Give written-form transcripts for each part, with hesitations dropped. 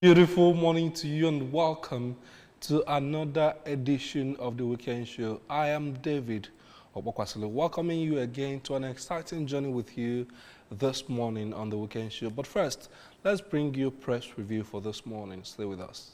Beautiful morning to you and welcome to another edition of the Weekend Show. I am David Obokwasile, welcoming you again to an exciting journey with you this morning on the Weekend Show. But first, let's bring you press review for this morning. Stay with us.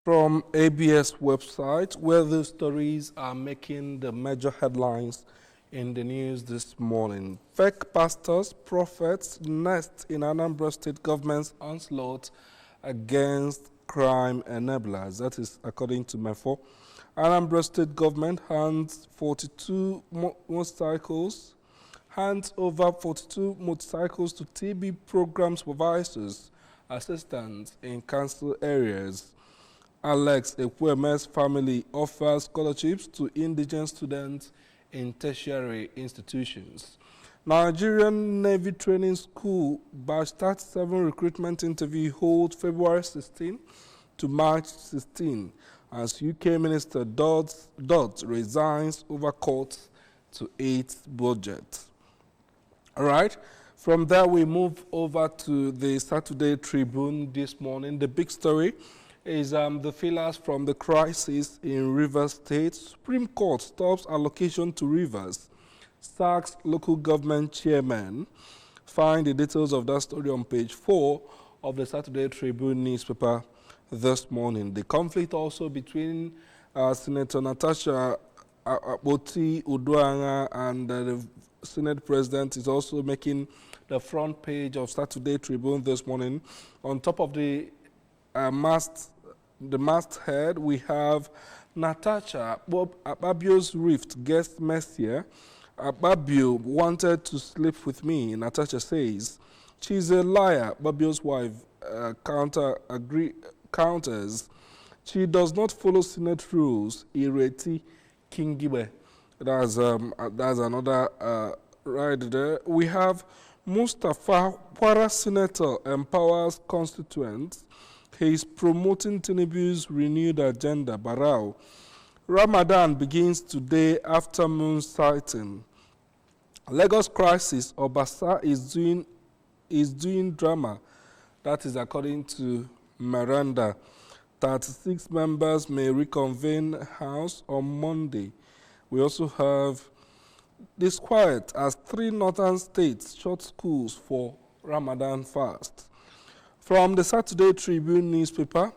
From ABS website, where the stories are making the major headlines in the news this morning. Fake pastors, prophets, nest in Anambra state government's onslaught against crime enablers. That is according to MEFO. Anambra state government hands over 42 motorcycles to TB program supervisors, assistants in council areas. Alex Ekweme's family offers scholarships to indigent students in tertiary institutions. Nigerian Navy Training School Batch 37 recruitment interview holds February 16 to March 16 as UK Minister Dodds resigns over cuts to 8th budget. All right. From there, we move over to the Saturday Tribune this morning. The big story is the failures from the crisis in Rivers State. Supreme Court stops allocation to Rivers, sacks local government chairman. Find the details of that story on page 4 of the Saturday Tribune newspaper this morning. The conflict also between Senator Natasha Akpoti Uduanga and the Senate President is also making the front page of Saturday Tribune this morning. On top of the masthead, we have Natasha Akpabio's rift gets messier. Akpabio wanted to sleep with me, Natasha says. She's a liar, Akpabio's wife counters. She does not follow Senate rules. Ireti Kingibe. That's another right there. We have Mustafa Kwara Senator empowers constituents. He is promoting Tinubu's renewed agenda. Barao. Ramadan begins today after moon sighting. Lagos crisis, Obasa is doing drama. That is according to Miranda. 36 members may reconvene House on Monday. We also have disquiet as 3 northern states shut schools for Ramadan fast. From the Saturday Tribune newspaper,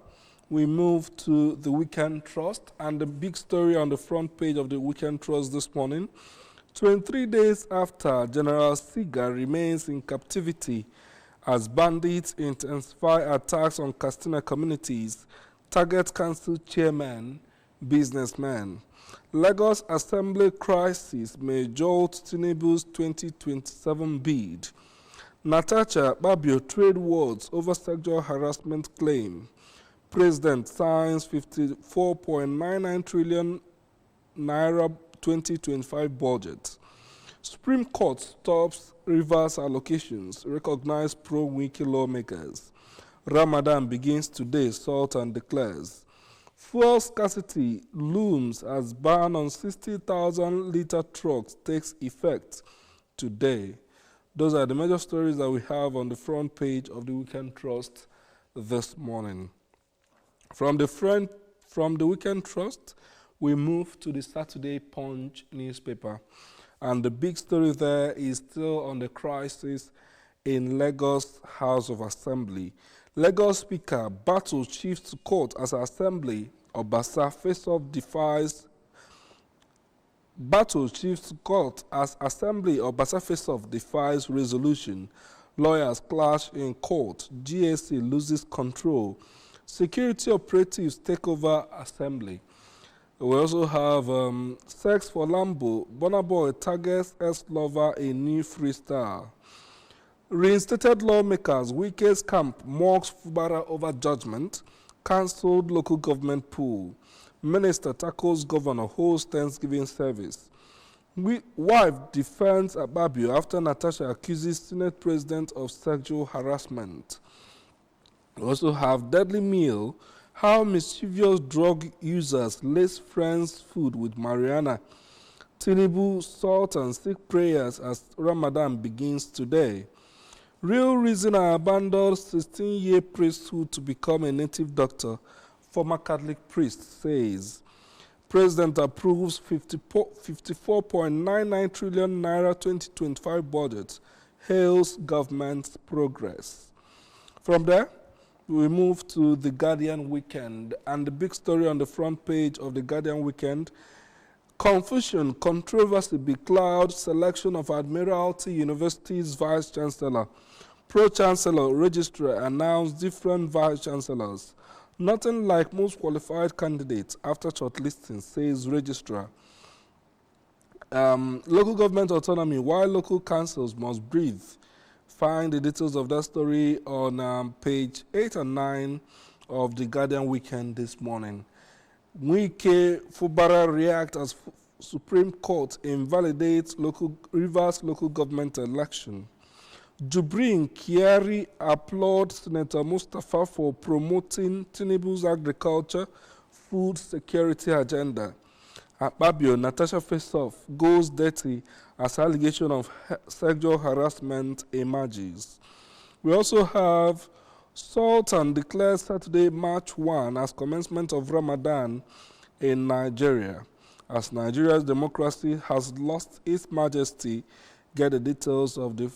we move to the Weekend Trust, and the big story on the front page of the Weekend Trust this morning. 23 days after, General Siga remains in captivity as bandits intensify attacks on Katsina communities, target council chairman, businessmen. Lagos Assembly crisis may jolt Tinubu's 2027 bid. Natasha Akpabio trade wars over sexual harassment claim. President signs 54.99 trillion naira 2025 budget. Supreme Court stops Rivers allocations, recognize pro-Wiki lawmakers. Ramadan begins today, Sultan declares. Fuel scarcity looms as ban on 60,000-litre trucks takes effect today. Those are the major stories that we have on the front page of the Weekend Trust this morning. From the Weekend Trust, we move to the Saturday Punch newspaper. And the big story there is still on the crisis in Lagos House of Assembly. Lagos Speaker battles chief to court as Assembly. Obasa face-off defies battle chief to court as Assembly. Obasa face-off defies resolution. Lawyers clash in court. GSC loses control. Security operatives take over Assembly. We also have sex for Lambo. Burna Boy targets ex-lover a new freestyle. Reinstated lawmakers, Wike's camp mocks Fubara over judgment. Cancelled local government pool. Minister tackles governor holds Thanksgiving service. Wife defends Akpabio after Natasha accuses Senate President of sexual harassment. We also have deadly meal, how mischievous drug users lace friends' food with marijuana. Tinubu salt and seek prayers as Ramadan begins today. Real reason I abandoned 16-year priesthood to become a native doctor, former Catholic priest says. President approves 54.99 trillion naira 2025 budget, hails government's progress. From there, we move to the Guardian Weekend, and the big story on the front page of the Guardian Weekend: confusion, controversy becloud selection of Admiralty University's Vice Chancellor. Pro-Chancellor Registrar announced different Vice Chancellors. Nothing like most qualified candidates after shortlisting, says Registrar. Local government autonomy, why local councils must breathe. Find the details of that story on page 8 and 9 of the Guardian Weekend this morning. Wike Fubara react as Supreme Court invalidates Rivers local government election. Jubrin Kiari applaud Senator Mustafa for promoting Tinubu's agriculture food security agenda. Akpabio, Natasha face-off goes dirty as allegation of sexual harassment emerges. We also have Sultan declares Saturday, March 1 as commencement of Ramadan in Nigeria. As Nigeria's democracy has lost its majesty, get the details of the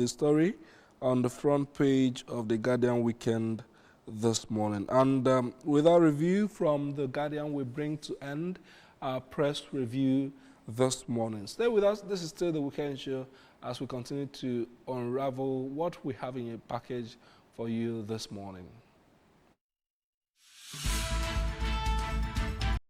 story on the front page of the Guardian Weekend this morning. And with our review from the Guardian, we bring to end our press review this morning. Stay with us. This is still the Weekend Show as we continue to unravel what we have in a package for you this morning.